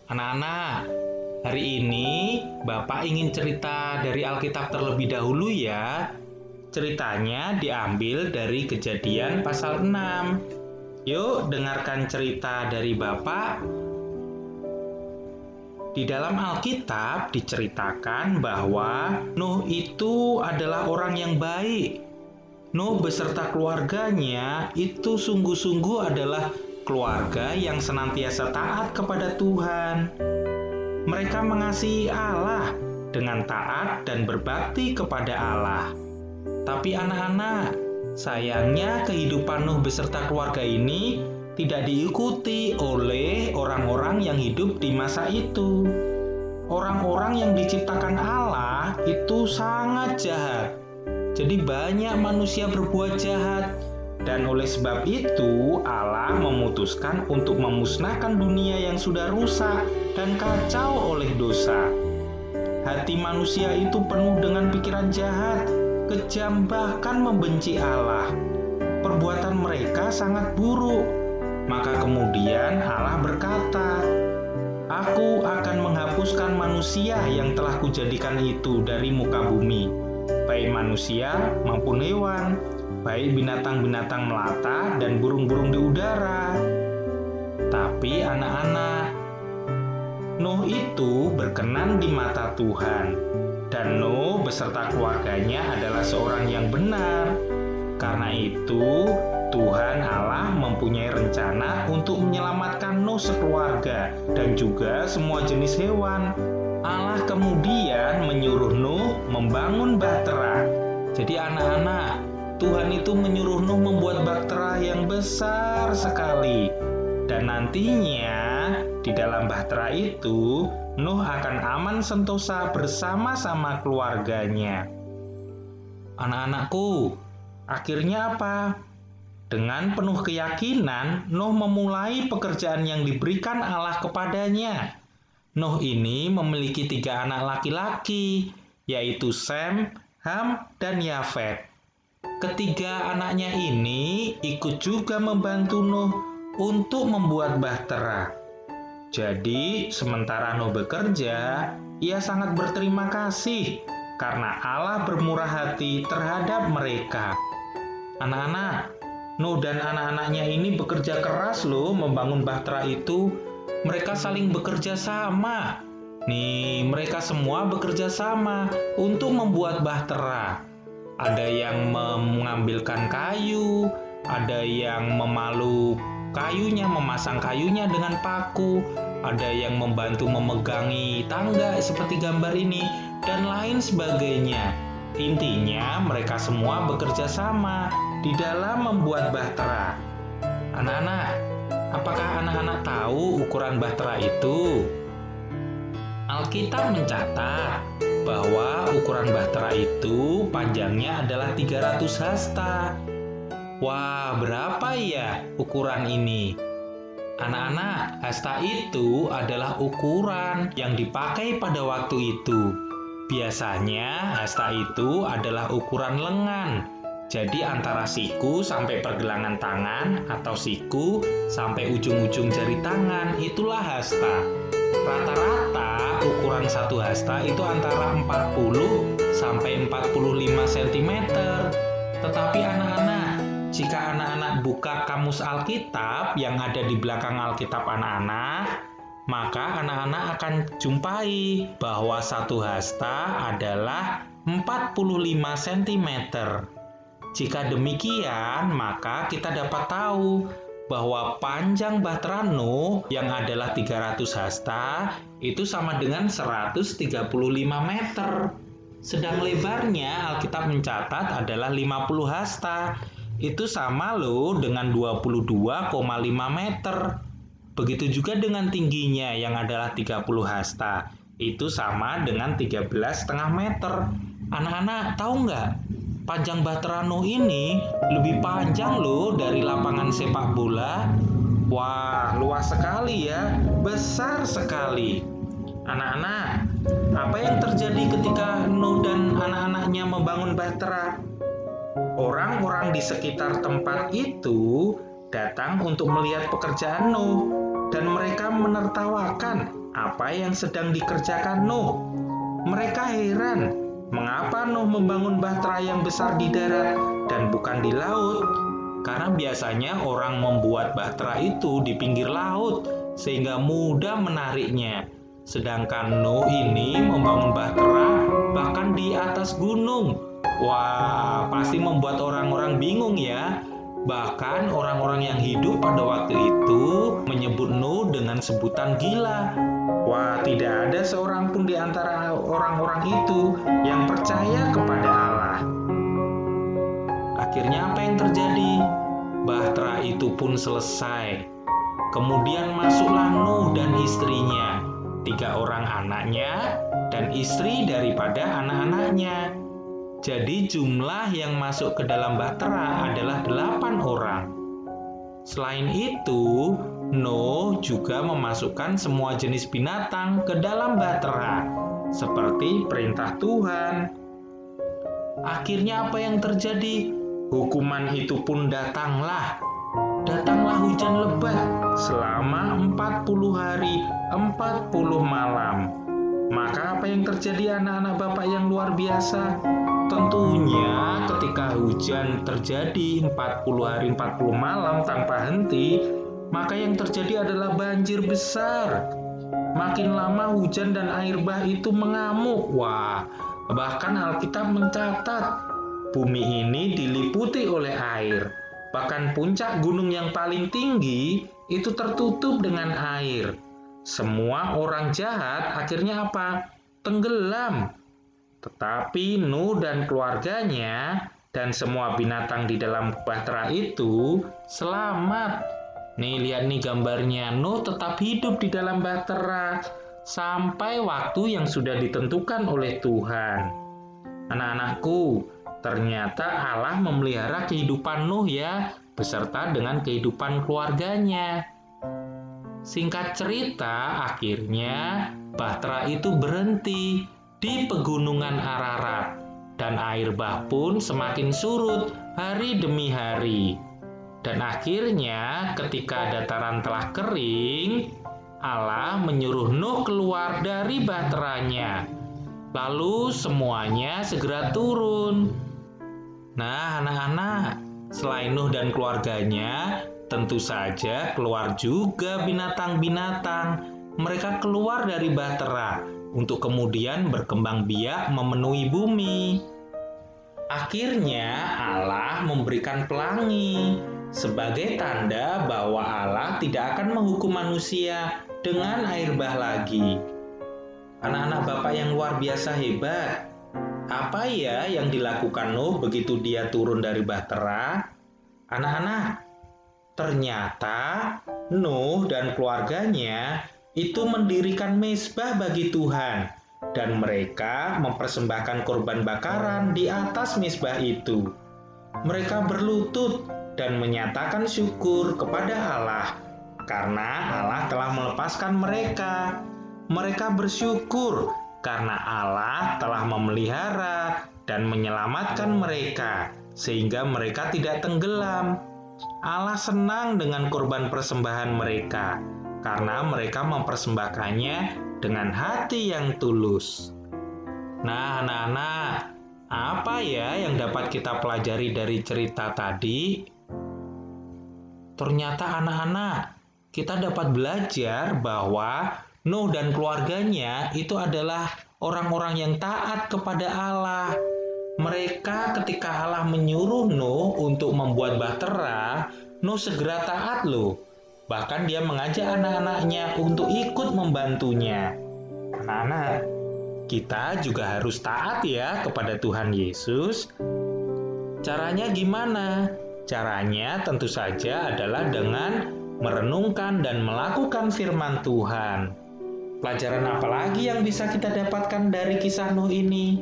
Anak-anak, hari ini Bapak ingin cerita dari Alkitab terlebih dahulu ya. Ceritanya diambil dari Kejadian pasal 6. Yuk dengarkan cerita dari Bapak. Di dalam Alkitab diceritakan bahwa Nuh itu adalah orang yang baik. Nuh beserta keluarganya itu sungguh-sungguh adalah keluarga yang senantiasa taat kepada Tuhan. Mereka mengasihi Allah dengan taat dan berbakti kepada Allah. Tapi anak-anak, sayangnya kehidupan Nuh beserta keluarga ini tidak diikuti oleh orang-orang yang hidup di masa itu. Orang-orang yang diciptakan Allah itu sangat jahat. Jadi banyak manusia berbuat jahat. Dan oleh sebab itu, Allah memutuskan untuk memusnahkan dunia yang sudah rusak dan kacau oleh dosa. Hati manusia itu penuh dengan pikiran jahat, kejam, bahkan membenci Allah. Perbuatan mereka sangat buruk. Maka kemudian Allah berkata, "Aku akan menghapuskan manusia yang telah kujadikan itu dari muka bumi, baik manusia maupun hewan, baik binatang-binatang melata dan burung-burung di udara." Tapi anak-anak, Nuh itu berkenan di mata Tuhan, dan Nuh beserta keluarganya adalah seorang yang benar. Karena itu, Tuhan Allah mempunyai rencana untuk menyelamatkan Nuh sekeluarga dan juga semua jenis hewan. Allah kemudian menyuruh Nuh membangun bahtera. Jadi anak-anak, Tuhan itu menyuruh Nuh membuat bahtera yang besar sekali. Dan nantinya di dalam bahtera itu, Nuh akan aman sentosa bersama-sama keluarganya. Anak-anakku, akhirnya apa? Dengan penuh keyakinan, Nuh memulai pekerjaan yang diberikan Allah kepadanya. Nuh ini memiliki 3 anak laki-laki, yaitu Sem, Ham, dan Yafet. Ketiga anaknya ini ikut juga membantu Nuh untuk membuat bahtera. Jadi, sementara Nuh bekerja, ia sangat berterima kasih karena Allah bermurah hati terhadap mereka. Anak-anak, Nuh dan anak-anaknya ini bekerja keras loh membangun bahtera itu. Mereka saling bekerja sama. Mereka semua bekerja sama untuk membuat bahtera. Ada yang mengambilkan kayu, ada yang memalu kayunya, memasang kayunya dengan paku, ada yang membantu memegangi tangga seperti gambar ini, dan lain sebagainya. Intinya, mereka semua bekerja sama di dalam membuat bahtera. Anak-anak, apakah anak-anak tahu ukuran bahtera itu? Alkitab mencatat bahwa ukuran bahtera itu panjangnya adalah 300 hasta. Wah, berapa ya ukuran ini? Anak-anak, hasta itu adalah ukuran yang dipakai pada waktu itu. Biasanya hasta itu adalah ukuran lengan. Jadi antara siku sampai pergelangan tangan atau siku sampai ujung-ujung jari tangan, itulah hasta. Rata-rata ukuran satu hasta itu antara 40 sampai 45 cm. Tetapi anak-anak, jika anak-anak buka kamus Alkitab yang ada di belakang Alkitab anak-anak, maka anak-anak akan jumpai bahwa satu hasta adalah 45 cm. Jika demikian, maka kita dapat tahu bahwa panjang bahtera Nuh yang adalah 300 hasta itu sama dengan 135 meter. Sedang lebarnya Alkitab mencatat adalah 50 hasta. Itu sama loh dengan 22,5 meter. Begitu juga dengan tingginya yang adalah 30 hasta. Itu sama dengan 13,5 meter. Anak-anak tahu nggak? Panjang bahtera Nuh ini lebih panjang loh dari lapangan sepak bola. Wah, luas sekali ya. Besar sekali. Anak-anak, apa yang terjadi ketika Nuh dan anak-anaknya membangun bahtera? Orang-orang di sekitar tempat itu datang untuk melihat pekerjaan Nuh. dan mereka menertawakan apa yang sedang dikerjakan Nuh. Mereka heran, mengapa Nuh membangun bahtera yang besar di darat dan bukan di laut? Karena biasanya orang membuat bahtera itu di pinggir laut, sehingga mudah menariknya. Sedangkan Nuh ini membangun bahtera bahkan di atas gunung. Wah, pasti membuat orang-orang bingung ya. Bahkan orang-orang yang hidup pada waktu itu menyebut Nuh dengan sebutan gila. Wah, tidak ada seorang pun di antara orang-orang itu yang percaya kepada Allah. Akhirnya apa yang terjadi? Bahtera itu pun selesai. Kemudian masuklah Nuh dan istrinya, 3 orang anaknya, dan istri daripada anak-anaknya. Jadi jumlah yang masuk ke dalam bahtera adalah 8 orang. Selain itu, Nuh juga memasukkan semua jenis binatang ke dalam bahtera, seperti perintah Tuhan. Akhirnya apa yang terjadi? Hukuman itu pun datanglah. Datanglah hujan lebat selama 40 hari, 40 malam. Maka apa yang terjadi anak-anak Bapak yang luar biasa? Tentunya ketika hujan terjadi 40 hari 40 malam tanpa henti, maka yang terjadi adalah banjir besar. Makin lama hujan dan air bah itu mengamuk. Wah, bahkan Alkitab mencatat bumi ini diliputi oleh air. Bahkan puncak gunung yang paling tinggi itu tertutup dengan air. Semua orang jahat akhirnya apa? Tenggelam. Tetapi Nuh dan keluarganya dan semua binatang di dalam bahtera itu selamat. Nih, lihat nih gambarnya. Nuh tetap hidup di dalam bahtera sampai waktu yang sudah ditentukan oleh Tuhan. Anak-anakku, ternyata Allah memelihara kehidupan Nuh ya, beserta dengan kehidupan keluarganya. Singkat cerita, akhirnya bahtera itu berhenti di pegunungan Ararat, dan air bah pun semakin surut hari demi hari. Dan akhirnya ketika dataran telah kering, Allah menyuruh Nuh keluar dari bahteranya. Lalu semuanya segera turun. Nah, anak-anak, selain Nuh dan keluarganya, tentu saja keluar juga binatang-binatang. Mereka keluar dari bahtera untuk kemudian berkembang biak memenuhi bumi. Akhirnya Allah memberikan pelangi sebagai tanda bahwa Allah tidak akan menghukum manusia dengan air bah lagi. Anak-anak Bapak yang luar biasa hebat. Apa ya yang dilakukan Nuh begitu dia turun dari bahtera? Anak-anak, ternyata Nuh dan keluarganya itu mendirikan mezbah bagi Tuhan, dan mereka mempersembahkan korban bakaran di atas mezbah itu. Mereka berlutut dan menyatakan syukur kepada Allah karena Allah telah melepaskan mereka. Mereka bersyukur karena Allah telah memelihara dan menyelamatkan mereka sehingga mereka tidak tenggelam. Allah senang dengan korban persembahan mereka karena mereka mempersembahkannya dengan hati yang tulus. Nah, anak-anak, apa ya yang dapat kita pelajari dari cerita tadi? Ternyata anak-anak, kita dapat belajar bahwa Nuh dan keluarganya itu adalah orang-orang yang taat kepada Allah. Mereka ketika Allah menyuruh Nuh untuk membuat bahtera, Nuh segera taat loh. Bahkan dia mengajak anak-anaknya untuk ikut membantunya. Anak-anak, kita juga harus taat ya kepada Tuhan Yesus. Caranya gimana? Caranya tentu saja adalah dengan merenungkan dan melakukan firman Tuhan. Pelajaran apa lagi yang bisa kita dapatkan dari kisah Nuh ini?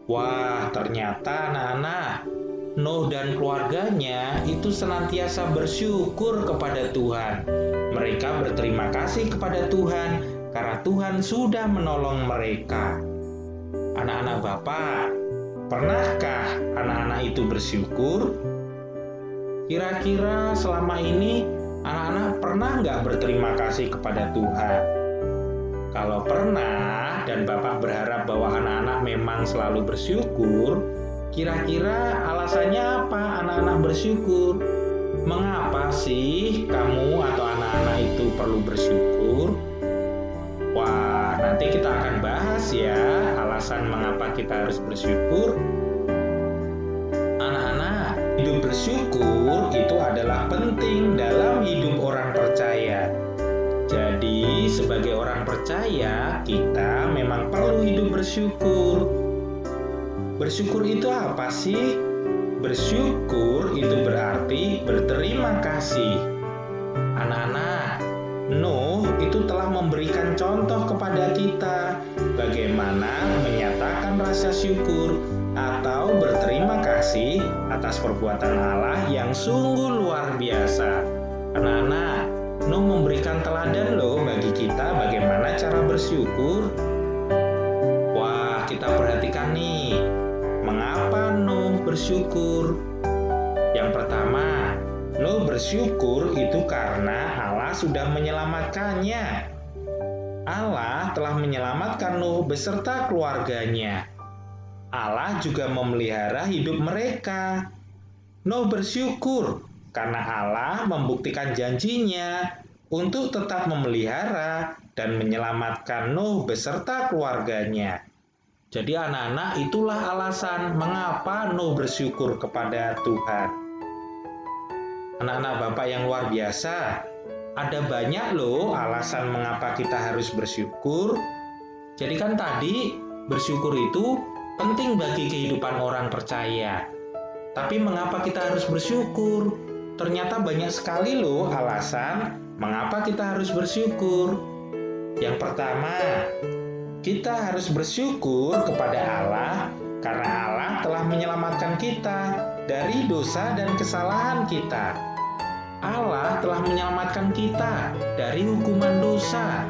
Wah, ternyata anak-anak, Nuh dan keluarganya itu senantiasa bersyukur kepada Tuhan. Mereka berterima kasih kepada Tuhan karena Tuhan sudah menolong mereka. Anak-anak Bapak, pernahkah anak-anak itu bersyukur? Kira-kira selama ini Anak-anak pernah nggak berterima kasih kepada Tuhan? Kalau pernah dan Bapak berharap bahwa anak-anak memang selalu bersyukur, kira-kira alasannya apa anak-anak bersyukur? Mengapa sih kamu atau anak-anak itu perlu bersyukur? Wah, nanti kita akan bahas ya alasan mengapa kita harus bersyukur. Anak-anak, hidup bersyukur itu adalah penting dalam hidup orang percaya. Jadi, sebagai orang percaya, kita memang perlu hidup bersyukur. Bersyukur itu apa sih? Bersyukur itu berarti berterima kasih. Anak-anak, Nuh itu telah memberikan contoh kepada kita bagaimana menyatakan rasa syukur atau berterima kasih atas perbuatan Allah yang sungguh luar biasa. Anak-anak, Nuh memberikan teladan loh bagi kita bagaimana cara bersyukur. Wah, kita perhatikan nih, mengapa Nuh bersyukur? Yang pertama, Nuh bersyukur itu karena Allah sudah menyelamatkannya. Allah telah menyelamatkan Nuh beserta keluarganya. Allah juga memelihara hidup mereka. Nuh bersyukur karena Allah membuktikan janjinya untuk tetap memelihara dan menyelamatkan Nuh beserta keluarganya. Jadi anak-anak, itulah alasan mengapa Nuh bersyukur kepada Tuhan. Anak-anak Bapak yang luar biasa, ada banyak loh alasan mengapa kita harus bersyukur. Jadi kan tadi bersyukur itu penting bagi kehidupan orang percaya. Tapi mengapa kita harus bersyukur? Ternyata banyak sekali loh alasan mengapa kita harus bersyukur. Yang pertama, kita harus bersyukur kepada Allah karena Allah telah menyelamatkan kita dari dosa dan kesalahan kita. Allah telah menyelamatkan kita dari hukuman dosa.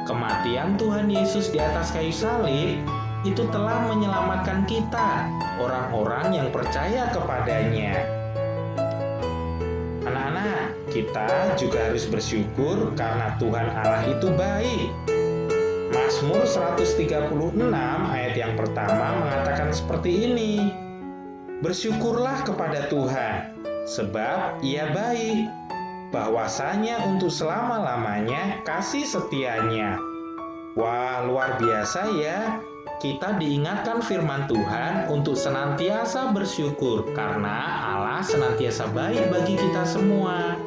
Kematian Tuhan Yesus di atas kayu salib itu telah menyelamatkan kita, orang-orang yang percaya kepadanya. Anak-anak, kita juga harus bersyukur karena Tuhan Allah itu baik. Mazmur 136 ayat yang pertama mengatakan seperti ini. Bersyukurlah kepada Tuhan, sebab Ia baik, bahwasanya untuk selama-lamanya kasih setianya. Wah, luar biasa ya. Kita diingatkan firman Tuhan untuk senantiasa bersyukur karena Allah senantiasa baik bagi kita semua.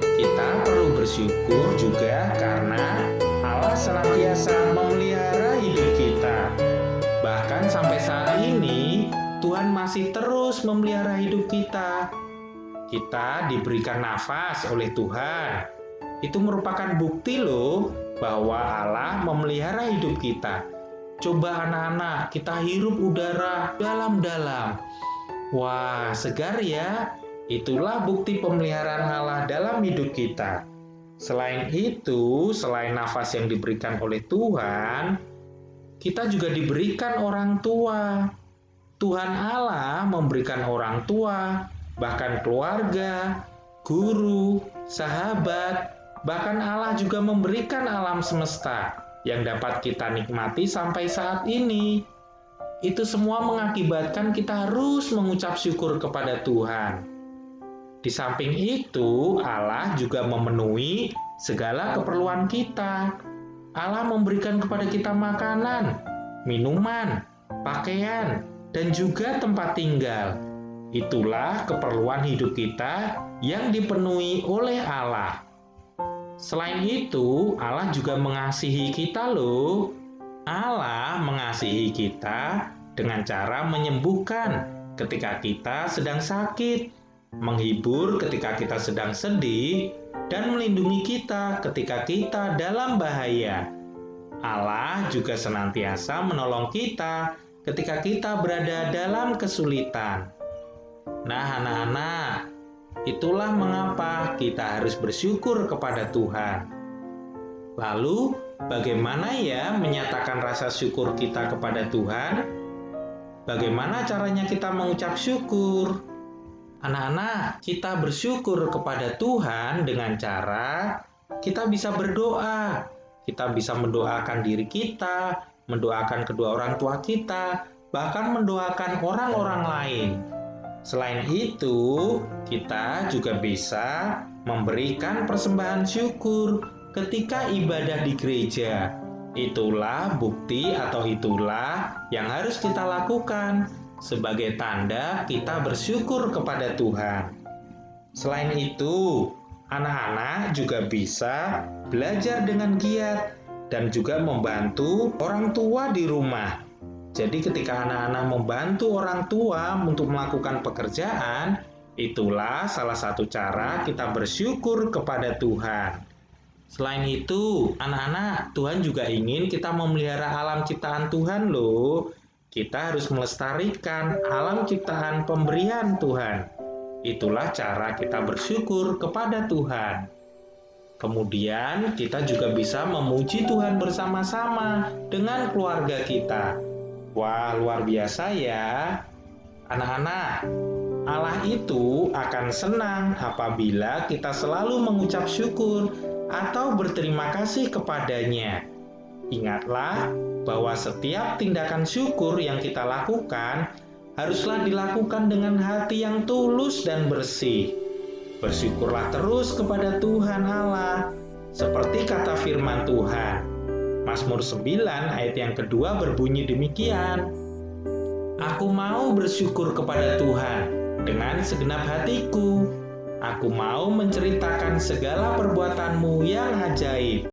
Kita perlu bersyukur juga karena Allah senantiasa memelihara hidup kita. Bahkan sampai saat ini, Tuhan masih terus memelihara hidup kita. Kita diberikan nafas oleh Tuhan. Itu merupakan bukti loh bahwa Allah memelihara hidup kita. Coba anak-anak, kita hirup udara dalam-dalam. Wah, segar ya. Itulah bukti pemeliharaan Allah dalam hidup kita. Selain itu, selain nafas yang diberikan oleh Tuhan, kita juga diberikan orang tua. Tuhan Allah memberikan orang tua, bahkan keluarga, guru, sahabat, bahkan Allah juga memberikan alam semesta yang dapat kita nikmati sampai saat ini. Itu semua mengakibatkan kita harus mengucap syukur kepada Tuhan. Di samping itu, Allah juga memenuhi segala keperluan kita. Allah memberikan kepada kita makanan, minuman, pakaian, dan juga tempat tinggal. Itulah keperluan hidup kita yang dipenuhi oleh Allah. Selain itu, Allah juga mengasihi kita loh. Allah mengasihi kita dengan cara menyembuhkan ketika kita sedang sakit, menghibur ketika kita sedang sedih, dan melindungi kita ketika kita dalam bahaya. Allah juga senantiasa menolong kita ketika kita berada dalam kesulitan. Nah, anak-anak, itulah mengapa kita harus bersyukur kepada Tuhan. Lalu, bagaimana ya menyatakan rasa syukur kita kepada Tuhan? Bagaimana caranya kita mengucap syukur? Anak-anak, kita bersyukur kepada Tuhan dengan cara kita bisa berdoa. Kita bisa mendoakan diri kita, mendoakan kedua orang tua kita, bahkan mendoakan orang-orang lain. Selain itu, kita juga bisa memberikan persembahan syukur ketika ibadah di gereja. Itulah bukti atau itulah yang harus kita lakukan sebagai tanda kita bersyukur kepada Tuhan. Selain itu, anak-anak juga bisa belajar dengan giat dan juga membantu orang tua di rumah. Jadi ketika anak-anak membantu orang tua untuk melakukan pekerjaan, itulah salah satu cara kita bersyukur kepada Tuhan. Selain itu, anak-anak, Tuhan juga ingin kita memelihara alam ciptaan Tuhan loh. Kita harus melestarikan alam ciptaan pemberian Tuhan. Itulah cara kita bersyukur kepada Tuhan. Kemudian kita juga bisa memuji Tuhan bersama-sama dengan keluarga kita. Wah, luar biasa ya. Anak-anak, Allah itu akan senang apabila kita selalu mengucap syukur atau berterima kasih kepadanya. Ingatlah bahwa setiap tindakan syukur yang kita lakukan haruslah dilakukan dengan hati yang tulus dan bersih. Bersyukurlah terus kepada Tuhan Allah, seperti kata firman Tuhan. Mazmur 9 ayat yang kedua berbunyi demikian. Aku mau bersyukur kepada Tuhan dengan segenap hatiku. Aku mau menceritakan segala perbuatanmu yang ajaib.